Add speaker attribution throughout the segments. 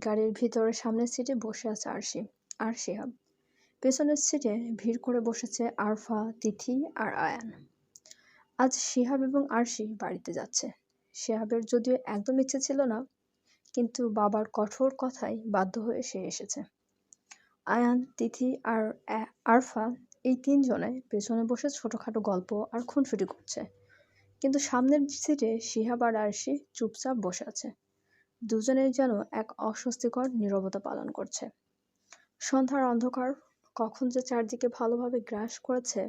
Speaker 1: গাড়ির ভিতরে সামনের সিটে বসে আছে আরশি আর শিহাব। পেছনের সিটে ভিড় করে বসেছে আরফা, তিথি আর আয়ান। আজ শিহাব এবং আরশি বাড়িতে যাচ্ছে। শিহাবের যদিও একদম ইচ্ছে ছিল না, কিন্তু বাবার কঠোর কথায় বাধ্য হয়ে সে এসেছে। আয়ান, তিথি আর আরফা এই তিনজনে পেছনে বসে ছোটখাটো গল্প আর খুনসুটি করছে, কিন্তু সামনের সিটে শিহাব আর আরশি চুপচাপ বসে আছে। দুজনেই যেন এক অস্বস্তিকর নীরবতা পালন করছে। সন্ধ্যার অন্ধকার কখন যে চারদিকে ভালোভাবে গ্রাস করেছে।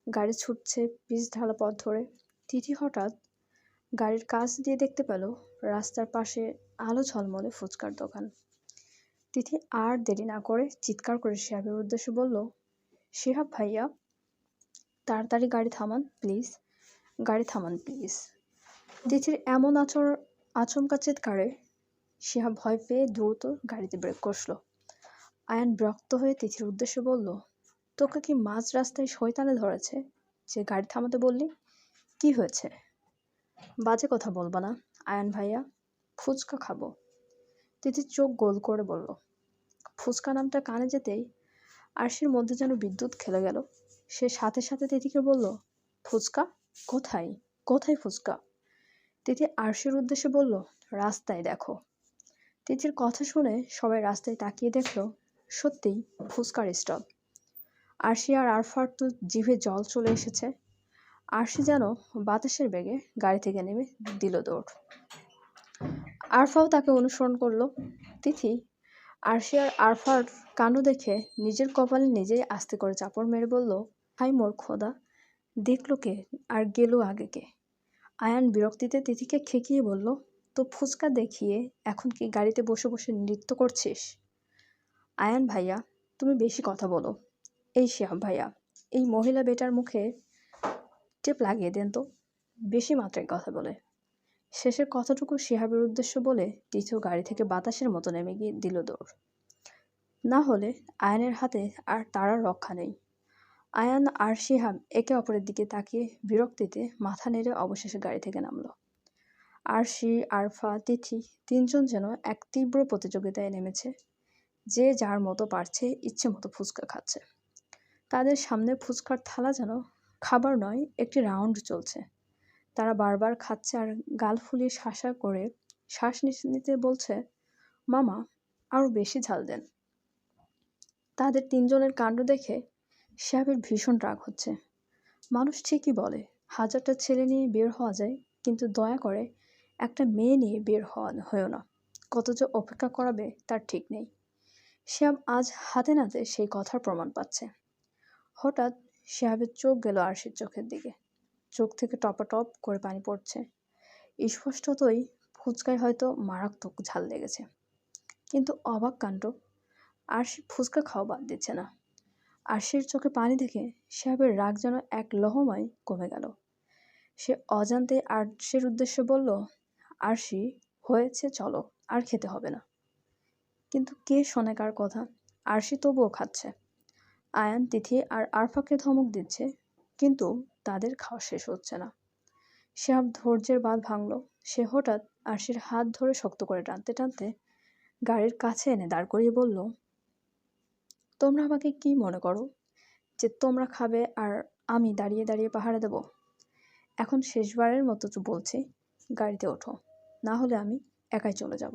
Speaker 1: গাড়ি ছুটছে পিচ ঢালা পথ ধরে। তিথি হঠাৎ গাড়ির কাছ দিয়ে দেখতে পেল রাস্তার পাশে আলো ঝলমলে ফুচকার দোকান। তিথি আর দেরি না করে চিৎকার করে শিহাবের উদ্দেশ্যে বলল, শিহাব ভাইয়া, তাড়াতাড়ি গাড়ি থামান প্লিজ, গাড়ি থামান প্লিজ। তিথির এমন আচমকা চিৎকারে শিহাব ভয় পেয়ে দ্রুত গাড়িতে ব্রেক কষল। আয়ান বিরক্ত হয়ে তিথির উদ্দেশ্যে বলল, তোকে কি মাঝ রাস্তায় শয়তানে ধরেছে যে গাড়ি থামাতে বললি? কি হয়েছে? বাজে কথা বলবা না আয়ান ভাইয়া, ফুচকা খাবো। তিথির চোখ গোল করে বলল। ফুচকা নামটা কানে যেতেই আরশির মধ্যে যেন বিদ্যুৎ খেলে গেল। সে সাথে সাথে তিথিকে বলল, ফুচকা কোথায়? কোথায় ফুচকা? তিথি আরশির উদ্দেশ্যে বলল, রাস্তায় দেখো। তিথির কথা শুনে সবাই রাস্তায় তাকিয়ে দেখল সত্যিই ফুচকার স্টল। আরশি আর আরফার তো জিভে জল চলে এসেছে। আরশি যেন বাতাসের বেগে গাড়ি থেকে নেমে দিল দৌড়। আরফাও তাকে অনুসরণ করলো। তিথি আরশি আর আরফার কাণ্ড দেখে নিজের কপালে নিজেই আস্তে করে চাপড় মেরে বলল, হাই মোর খোদা, দেখলো কে আর গেল আগে কে? আয়ান বিরক্তিতে তিথিকে খেকিয়ে বলল, তো ফুচকা দেখিয়ে এখন কি গাড়িতে বসে বসে নৃত্য করছিস? আয়ান ভাইয়া, তুমি বেশি কথা বলো। এই শিহাব ভাইয়া, এই মহিলা বেটার মুখে টেপ লাগিয়ে দেন তো, বেশি মাত্রায় কথা বলে। শেষের কথাটুকু শিহাবের উদ্দেশ্য বলে তিথিও গাড়ি থেকে বাতাসের মতো নেমে গিয়ে দিল দৌড়। না হলে আয়ানের হাতে আর তার রক্ষা নেই। আয়ান আর শিহাব একে অপরের দিকে তাকিয়ে বিরক্তিতে মাথা নেড়ে অবশেষে গাড়ি থেকে নামলো। আরশি, আরফা, তিথি তিনজন যেন এক তীব্র প্রতিযোগিতায় নেমেছে। যে যার মতো পারছে ইচ্ছে মতো ফুচকা খাচ্ছে। তাদের সামনে ফুচকার থালা যেন খাবার নয়, একটি রাউন্ড চলছে। তারা বারবার খাচ্ছে আর গাল ফুলিয়ে শাসা করে শ্বাস নিতে নিতে বলছে, মামা আরও বেশি ঝাল দেন। তাদের তিনজনের কাণ্ড দেখে শিহাবের ভীষণ রাগ হচ্ছে। মানুষ ঠিকই বলে হাজারটা ছেলে নিয়ে বের হওয়া যায়, কিন্তু দয়া করে একটা মেয়ে নিয়ে বের হয়েও না। কত যে অপেক্ষা করাবে তার ঠিক নেই। শিহাব আজ হাতে নাতে সেই কথার প্রমাণ পাচ্ছে। হঠাৎ শিহাবের চোখ গেল আরশির চোখের দিকে। চোখ থেকে টপাটপ করে পানি পড়ছে। স্পষ্টতই ফুচকায় হয়তো মারাত্মক ঝাল লেগেছে। কিন্তু অবাক কাণ্ড, আরশি ফুচকা খাওয়া বাদ দিচ্ছে না। আরশির চোখে পানি দেখে শিহাবের রাগ যেন এক লহমায় কমে গেল। সে অজান্তে আরশির উদ্দেশ্যে বলল, আরশি হয়েছে, চলো, আর খেতে হবে না। কিন্তু কে শোনে কার কথা? আরশি তবুও খাচ্ছে। আয়ান, তিথি আর আরফাকে ধমক দিচ্ছে, কিন্তু তাদের খাওয়া শেষ হচ্ছে না। শিহাব ধৈর্যের বাঁধ ভাঙল। সে হঠাৎ আরশির হাত ধরে শক্ত করে টানতে টানতে গাড়ির কাছে এনে দাঁড় করিয়ে বলল, তোমরা আমাকে কি মনে করো যে তোমরা খাবে আর আমি দাঁড়িয়ে দাঁড়িয়ে পাহারা দেব? এখন শেষবারের মতো বলছি, গাড়িতে ওঠো, না হলে আমি একাই চলে যাব।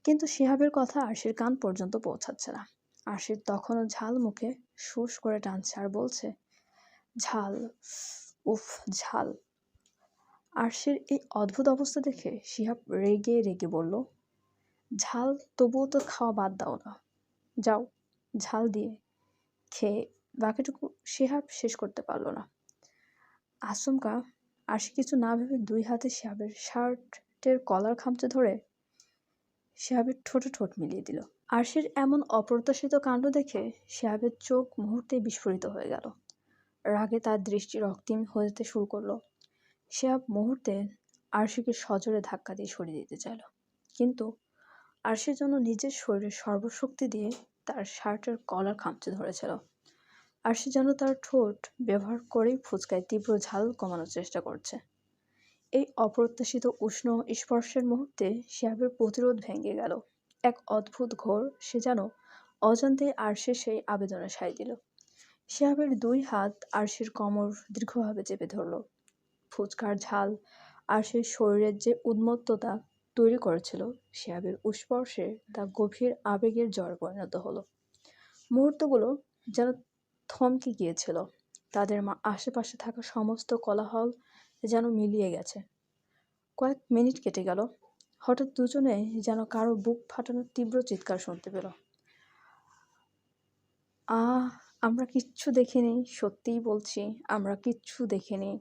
Speaker 1: কিন্তু শিহাবের কথা আরশির কান পর্যন্ত পৌঁছাচ্ছে না। আরশির তখনও ঝাল মুখে শুষ করে টানছে আর বলছে, ঝাল, উফ ঝাল। আরশির এই অদ্ভুত অবস্থা দেখে শিহাব রেগে রেগে বলল, ঝাল তবুও তো খাওয়া বাদ দাও না, যাও ঝাল দিয়ে খেয়ে। বাকিটুকু শিহাব শেষ করতে পারল না। আচমকা আরশি কিছু না ভেবে দুই হাতে শিহাবের শার্টের কলার খামচে ধরে শিহাবের ঠোঁটে ঠোঁট মিলিয়ে দিল। আরশির এমন অপ্রত্যাশিত কাণ্ড দেখে শিহাবের চোখ মুহূর্তেই বিস্ফোরিত হয়ে গেল। রাগে তার দৃষ্টি রক্তিম হয়ে যেতে শুরু করলো। শিহাব মুহূর্তে আরশিকে সজোরে ধাক্কা দিয়ে সরিয়ে দিতে চাইল, কিন্তু আরশি যেন নিজের শরীরের সর্বশক্তি দিয়ে তার শার্টের কলার খামচে ধরেছিল। আরশি যেন তার ঠোঁট ব্যবহার করেই ফুচকায় তীব্র ঝাল কমানোর চেষ্টা করছে। এই অপ্রত্যাশিত উষ্ণ স্পর্শের মুহূর্তে শিহাবের প্রতিরোধ ভেঙে গেল। এক অদ্ভুত ঘোর সে যেন অজান্তেই আরশির সেই আবেদনে সায় দিল। শিহাবের দুই হাত আরশির কোমর দীর্ঘভাবে চেপে ধরল। ফুচকার ঝাল আরশির শরীরের যে উন্মত্ততা তৈরি করেছিল, শিহাবের স্পর্শে তা গভীর আবেগের জ্বরে পরিণত হলো। মুহূর্তগুলো যেন থমকে গিয়েছিল। তাদের আশেপাশে থাকা সমস্ত কোলাহল যেন মিলিয়ে গেছে। কয়েক মিনিট কেটে গেল। হঠাৎ দুজনে যেন কারো বুক ফাটানোর তীব্র চিৎকার শুনতে পেল। আহ, আমরা কিচ্ছু দেখিনি, সত্যিই বলছি, আমরা কিচ্ছু দেখিনি।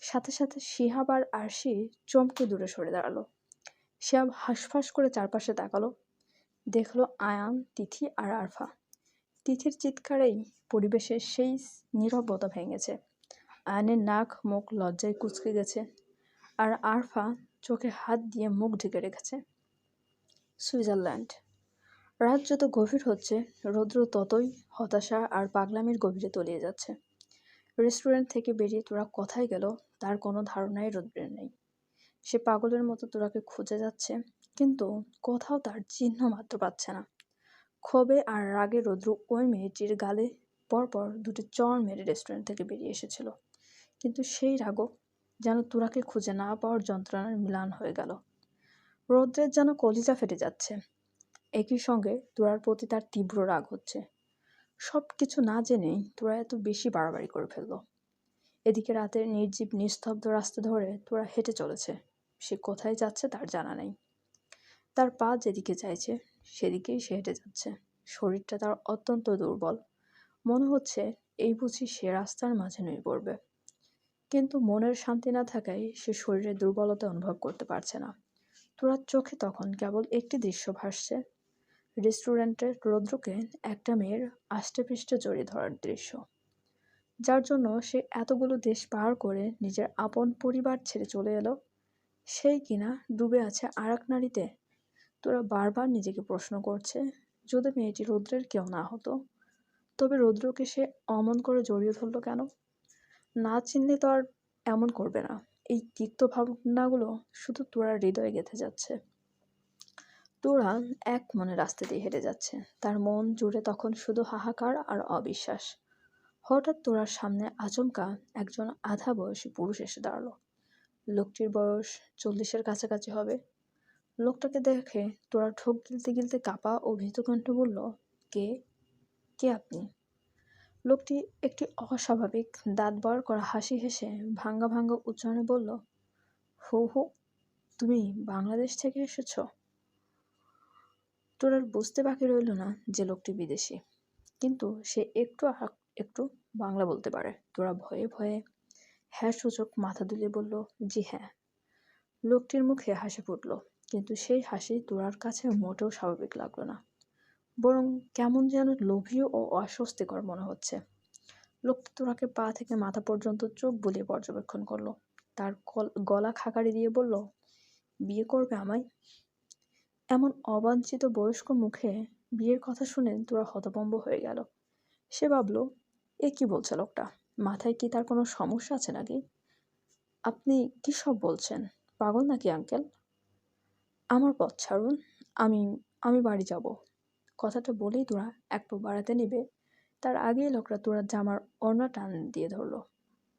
Speaker 1: সাথে সাথে শিহাব আর আরশি চমকে দূরে সরে দাঁড়ালো। শিহাব হাঁসফাঁস করে চারপাশে তাকালো, দেখলো আয়ান, তিথি আর আরফা। তিথির চিৎকারেই পরিবেশের সেই নীরবতা ভেঙেছে। আয়ানের নাক মুখ লজ্জায় কুঁচকে গেছে, আর আরফা চোখে হাত দিয়ে মুখ ঢেকে রেখেছে। সুইজারল্যান্ড। রাত যত গভীর হচ্ছে, রৌদ্র ততই হতাশা আর পাগলামির গভীরে তলিয়ে যাচ্ছে। রেস্টুরেন্ট থেকে বেরিয়ে তোরা কোথায় গেল তার কোনো ধারণাই রৌদ্রের নেই। সে পাগলের মতো তোরাকে খুঁজে যাচ্ছে, কিন্তু কোথাও তার চিহ্ন মাত্র পাচ্ছে না। ক্ষোভে আর রাগে রৌদ্র ওই মেয়েটির গালে পরপর দুটি চড় মেরে রেস্টুরেন্ট থেকে বেরিয়ে এসেছিল, কিন্তু সেই রাগও যেন তোরাকে খুঁজে না পাওয়ার যন্ত্রণার মিলান হয়ে গেল। রৌদ্রের যেন কলিজা ফেটে যাচ্ছে। একই সঙ্গে তোরার প্রতি তার তীব্র রাগ হচ্ছে। সব কিছু না জেনেই তোরা এত বেশি বাড়াবাড়ি করে ফেলল। এদিকে রাতের নির্জীব নিস্তব্ধ রাস্তা ধরে তোরা হেঁটে চলেছে। সে কোথায় যাচ্ছে তার জানা নেই। তার পা যেদিকে চাইছে সেদিকেই সে হেঁটে যাচ্ছে। শরীরটা তার অত্যন্ত দুর্বল। মনে হচ্ছে এই বুঝি সে রাস্তার মাঝে নুয়ে পড়বে। কিন্তু মনের শান্তি না থাকায় সে শরীরের দুর্বলতা অনুভব করতে পারছে না। তোরার চোখে তখন কেবল একটি দৃশ্য ভাসছে, রেস্টুরেন্টের রৌদ্রকে একটা মেয়ের আষ্টেপৃষ্ঠে জড়িয়ে ধরার দৃশ্য, যার জন্য সে এতগুলো দেশ পার করে নিজের আপন পরিবার ছেড়ে চলে এলো, সেই কিনা ডুবে আছে আর এক নারীতে। তোরা বারবার নিজেকে প্রশ্ন করছে, যদি মেয়েটি রৌদ্রের কেউ না হতো, তবে রৌদ্রকে সে অমন করে জড়িয়ে ধরলো কেন? না চিনলে তো আর এমন করবে না। এই তিক্ত ভাবনাগুলো শুধু তোরার হৃদয়ে গেঁথে যাচ্ছে। তোরা এক মনে রাস্তা দিয়ে হেঁটে যাচ্ছে, তার মন জুড়ে তখন শুধু হাহাকার আর অবিশ্বাস। হঠাৎ তোরার সামনে আচমকা একজন আধা বয়সী পুরুষ এসে দাঁড়ালো। লোকটির বয়স 40-এর কাছাকাছি হবে। লোকটাকে দেখে তোরা ঠোক গিলতে গিলতে কাঁপা ও ভীত কণ্ঠে বলল, কে কে আপনি? লোকটি একটি অস্বাভাবিক দাঁত বার করা হাসি হেসে ভাঙ্গা ভাঙ্গা উচ্চারণে বলল, হু হু, তুমি বাংলাদেশ থেকে এসেছো? তোর আর বুঝতে বাকি রইল না যে লোকটি বিদেশি, কিন্তু সে একটু বাংলা বলতে পারে। তোরা ভয়ে ভয়ে হ্যাঁ সূচক মাথা দুলিয়ে বলল, জি হ্যাঁ। লোকটির মুখে হাসি ফুটল, কিন্তু সেই হাসি তোরার কাছে মোটেও স্বাভাবিক লাগলো না, বরং কেমন যেন লোভীয় ও অস্বস্তিকর মনে হচ্ছে। লোকটি তোরাকে পা থেকে মাথা পর্যন্ত চোখ বুলিয়ে পর্যবেক্ষণ করলো, তার গলা খাকারি দিয়ে বলল, বিয়ে করবে আমায়? এমন অবাঞ্ছিত বয়স্ক মুখে বিয়ের কথা শুনে তোরা হতভম্ব হয়ে গেল। সে ভাবল, এ কি বলছে লোকটা? মাথায় কি তার কোনো সমস্যা আছে নাকি? আপনি কি সব বলছেন? পাগল নাকি আঙ্কেল? আমার পথ ছাড়ুন, আমি আমি বাড়ি যাব। কথাটা বলেই তোরা এক পা বাড়াতে নেবে, তার আগেই লোকটা তোরা জামার ওড়না টান দিয়ে ধরলো।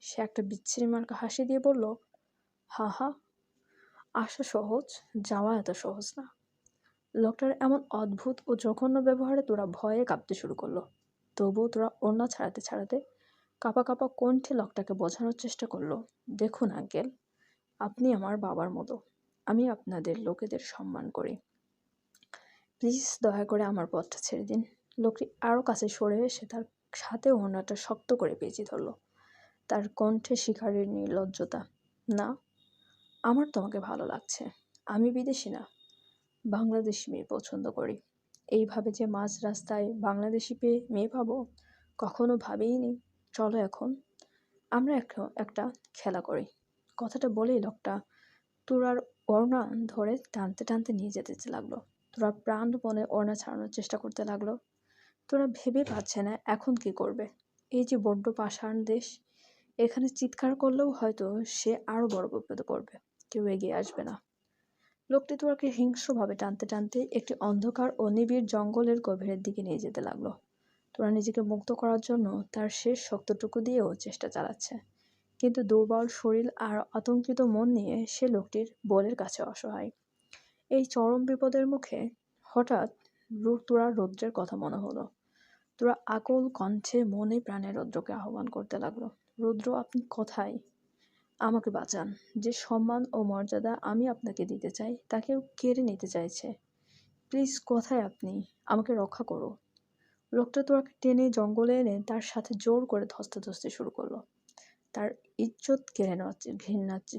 Speaker 1: সে একটা বিচ্ছিরি মার্কা হাসি দিয়ে বলল, হা হা, আসা সহজ, যাওয়া এত সহজ না। লোকটার এমন অদ্ভুত ও জঘন্য ব্যবহারে তোরা ভয়ে কাঁপতে শুরু করলো। তবুও তোরা ওড়না ছাড়াতে ছাড়াতে কাঁপা কাঁপা কণ্ঠে লোকটাকে বোঝানোর চেষ্টা করলো, দেখুন আঙ্কেল, আপনি আমার বাবার মতো, আমি আপনাদের লোকেদের সম্মান করি, প্লিজ দয়া করে আমার পথটা ছেড়ে দিন। লোকটি আরও কাছে সরে এসে তার সাথে ওড়নাটা শক্ত করে পেঁচিয়ে ধরল। তার কণ্ঠে শিকারের নির্লজ্জতা, না, আমার তোমাকে ভালো লাগছে, আমি বিদেশি না, বাংলাদেশি মেয়ে পছন্দ করি। এইভাবে যে মাঝ রাস্তায় বাংলাদেশি মেয়ে পাবো কখনো ভাবিনি। চলো এখন আমরা একটা খেলা করি। কথাটা বলেই লোকটা তোরার ওড়না ধরে টানতে টানতে নিয়ে যেতে লাগলো। তোরা প্রাণপণে ওড়না ছাড়ানোর চেষ্টা করতে লাগলো। তোরা ভেবে পাচ্ছে না এখন কি করবে। এই যে বড্ড পাষাণ দেশ, এখানে চিৎকার করলেও হয়তো সে আরো বড় বিপদে পড়বে। কেউ এগিয়ে আসবে না। লোকটি তোরাকে হিংস্রভাবে টানতে টানতে একটি অন্ধকার ও নিবিড় জঙ্গলের গভীরের দিকে নিয়ে যেতে লাগলো। তোরা নিজেকে মুক্ত করার জন্য তার শেষ শক্তটুকু দিয়েও চেষ্টা চালাচ্ছে, কিন্তু দুর্বল শরীর আর আতঙ্কিত মন নিয়ে সে লোকটির বলের কাছে অসহায়। এই চরম বিপদের মুখে হঠাৎ তোরা রৌদ্রের কথা মনে হলো। তোরা আকুল কণ্ঠে মনে প্রাণে রৌদ্রকে আহ্বান করতে লাগলো। রৌদ্র, আপনি কোথায়? আমাকে বাঁচান। যে সম্মান ও মর্যাদা আমি আপনাকে দিতে চাই তা কেউ কেড়ে নিতে চাইছে। প্লিজ, কোথায় আপনি? আমাকে রক্ষা করো। লোকটা তোরাকে টেনে জঙ্গলে এনে তার সাথে জোর করে ধস্তাধস্তি শুরু করলো। তার ইজ্জত কেড়ে নেওয়ার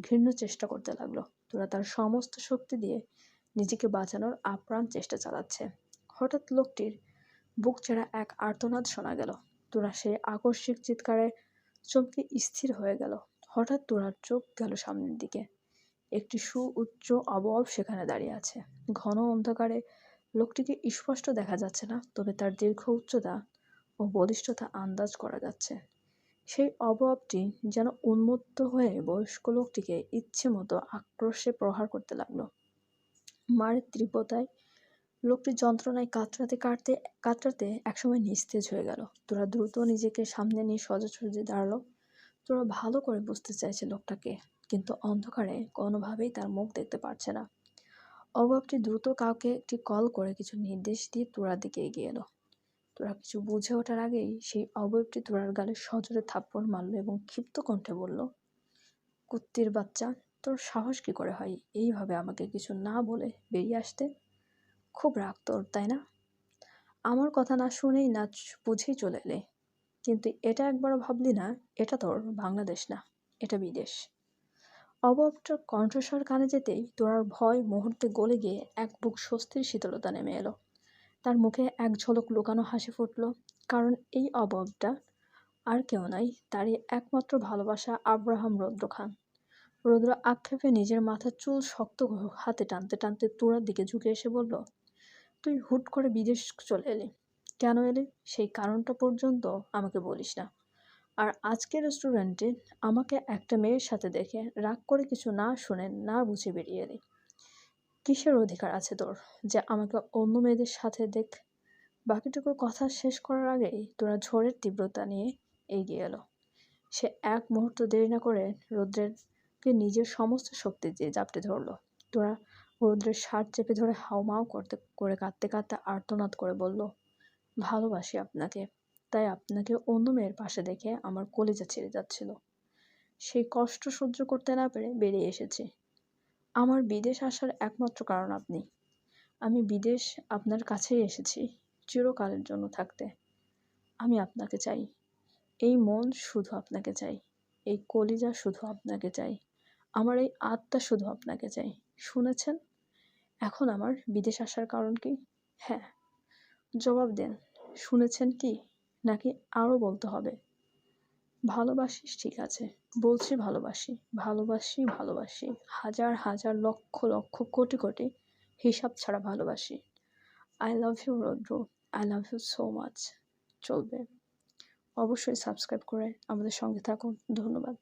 Speaker 1: ঘৃণ্য চেষ্টা করতে লাগলো। তোরা তার সমস্ত শক্তি দিয়ে নিজেকে বাঁচানোর আপ্রাণ চেষ্টা চালাচ্ছে। হঠাৎ লোকটির বুক চেরা এক আর্তনাদ শোনা গেল। তোরা সেই আকস্মিক চিৎকারে চমকে স্থির হয়ে গেল। হঠাৎ তোরার চোখ গেল সামনের দিকে। একটি সুউচ্চ অবয়ব সেখানে দাঁড়িয়ে আছে। ঘন অন্ধকারে লোকটিকে স্পষ্ট দেখা যাচ্ছে না, তবে তার দীর্ঘ উচ্চতা ও বলিষ্ঠতা আন্দাজ করা যাচ্ছে। সেই অবয়বটি যেন উন্মত্ত হয়ে বয়স্ক লোকটিকে ইচ্ছে মতো আক্রোশে প্রহার করতে লাগলো। মারের তীব্রতায় লোকটি যন্ত্রণায় কাতরাতে একসময় নিস্তেজ হয়ে গেল। তোরা দ্রুত নিজেকে সামনে নিয়ে সোজাসুজি দাঁড়ালো। তোরা ভালো করে বুঝতে চাইছে লোকটাকে, কিন্তু অন্ধকারে কোনোভাবেই তার মুখ দেখতে পারছে না। অবয়বটি দ্রুত কাউকে একটি কল করে কিছু নির্দেশ দিয়ে তোরার দিকে এগিয়ে এলো। তোরা কিছু বুঝে ওঠার আগেই সেই অবয়বটি তোরার গালে সজোরে থাপ্পড় মারল এবং ক্ষিপ্ত কণ্ঠে বলল, কুত্তির বাচ্চা, তোর সাহস কি করে হয় এইভাবে আমাকে কিছু না বলে বেরিয়ে আসতে? খুব রাগ তোর, তাই না? আমার কথা না শুনেই না বুঝেই চলে এলে, কিন্তু এটা একবারও ভাবলি না এটা তোর বাংলাদেশ না, এটা বিদেশ। অবয়বটার কণ্ঠস্বর কানে যেতেই তোরার ভয় মুহূর্তে গলে গিয়ে এক বুক স্বস্তির শীতলতা নেমে এলো। তার মুখে এক ঝলক লুকানো হাসি ফুটল, কারণ এই অবয়বটা আর কেউ নাই, তারই একমাত্র ভালোবাসা আব্রাহাম রৌদ্র খান। রৌদ্র আক্ষেপে নিজের মাথার চুল শক্ত হাতে টানতে টানতে তোরার দিকে ঝুঁকে এসে বলল, তুই হুট করে বিদেশ চলে এলি, কেন এলি সেই কারণটা পর্যন্ত আমাকে বলিস না। আর আজকে রেস্টুরেন্টে আমাকে একটা মেয়ের সাথে দেখে রাগ করে কিছু না শুনে না বুঝে বেরিয়ে এলি। কিসের অধিকার আছে তোর যে আমাকে অন্য মেয়েদের সাথে দেখ? বাকিটুকু কথা শেষ করার আগেই তোরা ঝড়ের তীব্রতা নিয়ে এগিয়ে এলো। সে এক মুহূর্ত দেরি না করে রৌদ্রকে নিজের সমস্ত শক্তি দিয়ে জাপটে ধরলো। তোরা রৌদ্রের শার্ট চেপে ধরে হাউমাউ করে কাঁদতে কাঁদতে আর্তনাদ করে বলল, ভালোবাসি আপনাকে, তাই আপনাকে অন্য মেয়ের পাশে দেখে আমার কলিজা ছিঁড়ে যাচ্ছিল। সেই কষ্ট সহ্য করতে না পেরে বেরিয়ে এসেছি। আমার বিদেশ আসার একমাত্র কারণ আপনি। আমি বিদেশ আপনার কাছেই এসেছি চিরকালের জন্য থাকতে। আমি আপনাকে চাই। এই মন শুধু আপনাকে চাই, এই কলিজা শুধু আপনাকে চাই, আমার এই আত্মা শুধু আপনাকে চাই। শুনেছেন? এখন আমার বিদেশ আসার কারণ কি? হ্যাঁ, জবাব দেন। শুনেছেন কি, নাকি আরও বলতে হবে? ভালোবাসিস, ঠিক আছে, বলছি ভালোবাসি, ভালোবাসি, ভালোবাসি, হাজার হাজার লক্ষ লক্ষ কোটি কোটি হিসাব ছাড়া ভালোবাসি। I love you Roudro, I love you so much. চলবে, অবশ্যই সাবস্ক্রাইব করে আমাদের সঙ্গে থাকুন। ধন্যবাদ।